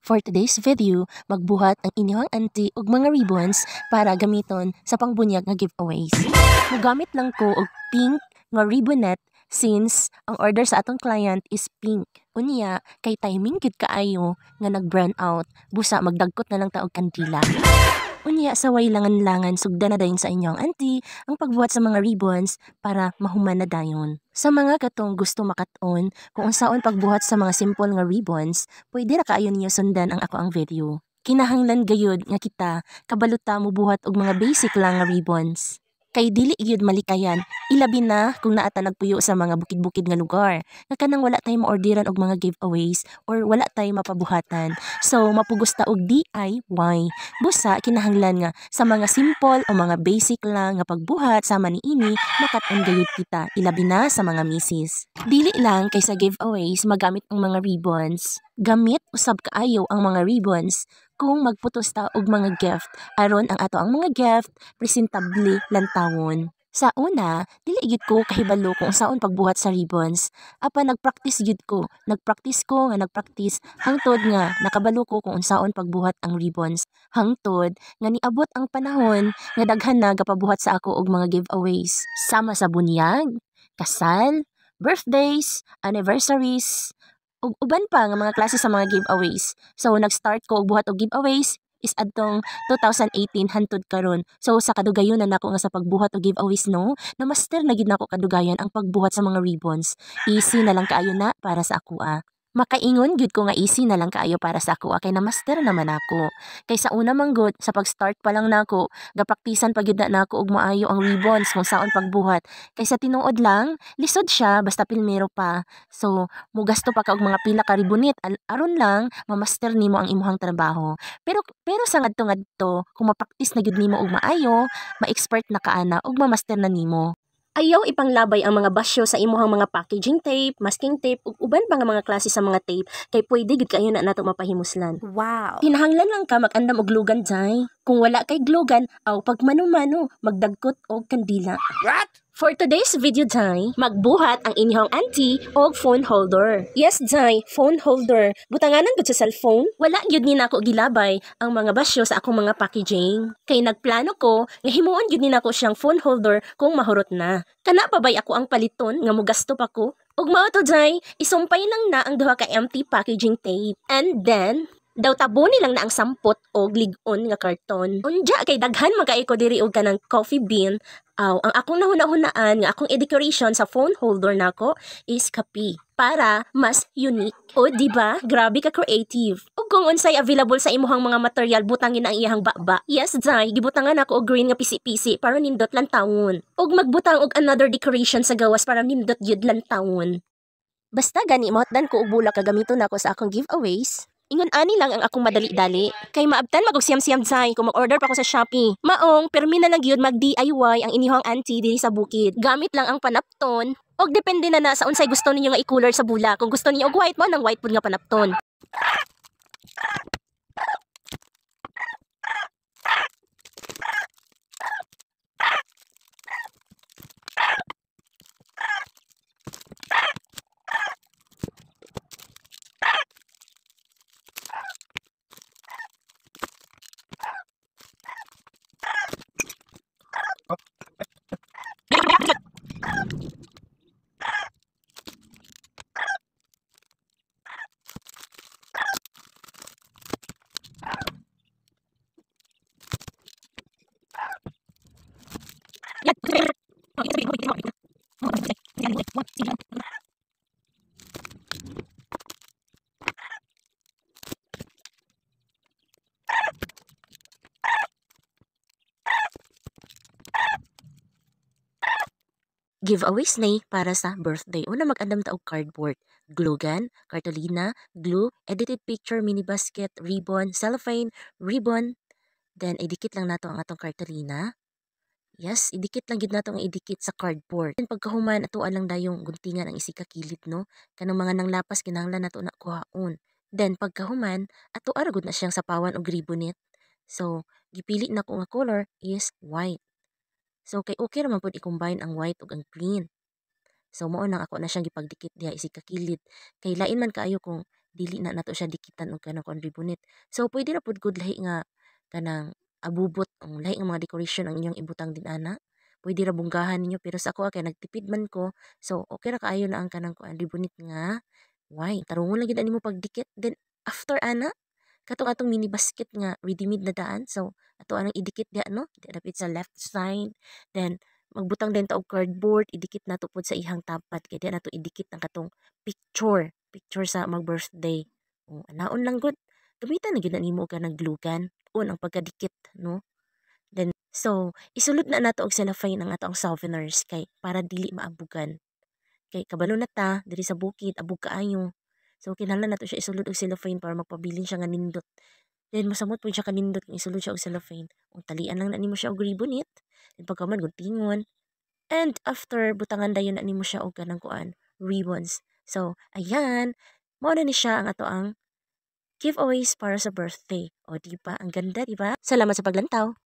For today's video, magbuhat ang inyong auntie og mga ribbons para gamiton sa pangbunyag nga giveaways. Mugamit lang ko og pink nga ribbonette since ang order sa atong client is pink. Unya, kay timing gid kaayo nga nag-burn out, busa magdagkot na lang ta og kandila. Unya, saway langan-langan sugda na dayon sa inyong auntie ang pagbuhat sa mga ribbons para mahuman na dayon. Sa mga katong gusto makat-on kung unsaon pagbuhat sa mga simple nga ribbons, pwede ra kaayo ninyo sundan ang ako ang video. Kinahanglan gayud nga kita kabaluta mo buhat og mga basic lang nga ribbons. Kay dili gyud malikayan, ilabi na kung naata nagpuyo sa mga bukid-bukid nga lugar. Nga kanang wala tay maorderan og mga giveaways or wala tay mapabuhatan. So mapugos ta og DIY. Busa kinahanglan nga sa mga simple o mga basic lang nga pagbuhat sama niini makat-on gayud kita, ilabi na sa mga misis. Dili lang kay sa giveaways magamit ang mga ribbons. Gamit usab kaayo ang mga ribbons kung magputos ta og mga gift aron ang ato ang mga gift presentable lantawon. Sa una, dili gyud ko kahibalo kung saon pagbuhat sa ribbons. Apa nagpractice gyud ko. Nagpractice hangtod nga nakabalo ko kung unsaon pagbuhat ang ribbons. Hangtod nga niabot ang panahon nga daghan na gapabuhat sa ako og mga giveaways. Sama sa bunyag, kasal, birthdays, anniversaries, ug uban pa nga mga klase sa mga giveaways. So nag-start ko og buhat og giveaways is adtong 2018 hantod karon. So sa kadugayon na nako nga sa pagbuhat og giveaways no, na master na gid nako kadugayan ang pagbuhat sa mga ribbons. Easy na lang kaayo na para sa ako. Makaingon gyud ko nga easy na lang kaayo para sa ako kay na master naman ako. Kay sa una manggod sa pag-start pa lang nako, gapraktisan pa gyud na nako og maayo ang ribbons kung saon pagbuhat. Kay sa tinuod lang, lisod siya basta pilmero pa. So mugasto pa ka og mga pila ka ribbonit aron lang mamaster nimo ang imuhang trabaho. Pero sa ngadto-ngadto, kung mapraktis na gyud nimo og maayo, ma-expert na kaana og mamaster na nimo. Ayaw ipanglabay ang mga basyo sa imuhang mga packaging tape, masking tape, ug uban pa nga mga klase sa mga tape kay pwede gid kayo na nato mapahimuslan. Wow! Kinahanglan lang ka mag-andam og glugan day. Kung wala kay glugan, aw pag mano-mano, magdagkot og kandila. What? For today's video day, magbuhat ang inyong auntie og phone holder. Yes, day, phone holder. Butanganan gud sa cellphone. Wala gyud ni nako gilabay ang mga basyo sa akong mga packaging. Kay nagplano ko nga himuon gyud ni nako siyang phone holder kung mahurot na. Kana pa bay ako ang paliton nga mogasto pa ko? Ug mao to day, isumpay lang na ang duha ka empty packaging tape. And then daw tabunin lang na ang sampot o lig-on nga karton. Unja kay daghan magkaiko diri og kanang coffee bean. Ang akong nahuna-hunaan nga akong i-decoration sa phone holder nako is kape para mas unique. O diba? Grabe ka creative. Ug kung unsay available sa imuhang mga material, butangin ang iyang baba. Yes, day, gibutangan ako og green nga pisi-pisi para nindot lang tawon. Ug magbutang og another decoration sa gawas para nindot yun lang tawon. Basta gani mahotdan ko og bulak kagamiton nako sa akong giveaways. Ingon ani lang ang akong madali-dali. Kay maabtan mag og siyam-siyam day kung mag-order pa ko sa Shopee. Maong, permi na lang gyud mag-DIY ang inyong auntie diri sa bukid. Gamit lang ang panapton. Og depende na sa unsay gusto ninyo nga i-color sa bulak. Kung gusto niyo og white mo, nang white pud nga panapton. Giveaways na para sa birthday. Una mag-andam ta og cardboard, glue gun, cartolina, glue, edited picture, mini basket, ribbon, cellophane, ribbon. Then idikit lang nato ang atong cartolina. Yes, idikit lang gid nato ang idikit sa cardboard. Then pagkahuman atuan lang dayong guntingan ang isika kilid no. Kanang mga nanglapas kinahanglan nato na kuhaon. Then pagkahuman ato aragod na siyang sapawan og ribbonit. So gipili na ko nga color is white. So kay okay ra man pud i-combine ang white ug ang green. So mao nang ako na siyang gipagdikit diha isig kakilid. Kay lain man kaayo kung dili na nato siya dikitan og kanang kuan ribonit. So pwede ra pud gud lahi nga kanang abubot ang lahi nga mga decoration ang inyong ibutang din ana. Pwede ra bunggahan ninyo pero sa ako kay nagtipid man ko. So okay ra kaayo na ang kanang kuan ribonit nga why tarungon lang gid nimo pagdikit. Then after ana katong atong mini basket nga ready-made na daan. So ato anang idikit diha no. Dapit sa left side. Then magbutang din ta og cardboard, idikit nato pod sa ihang tapat kay diha nato idikit ang katong picture sa mag-birthday. O, anaon lang gud. Gamitan na gid na nimo ka ng glue gun on ang pagkadikit no. Then so isulod na nato og cellophane ang ato ang softeners kay para dili maabugan. Kay kabalo na ta diri sa bukid abog kaayo. So kinahanglan nato siya isulod og cellophane para magpabilin siya nga nindot. Then masamot po siya kanindot kung isulod siya og cellophane. Kung talian lang na nimo siya og ribbon it. Then pagkaman guntingon. And after butangan dayon na nimo siya og kanang kuan ribbons. So ayan, mao na ni siya ang ato ang giveaways para sa birthday. O di ba? Ang ganda, di ba? Salamat sa paglantaw.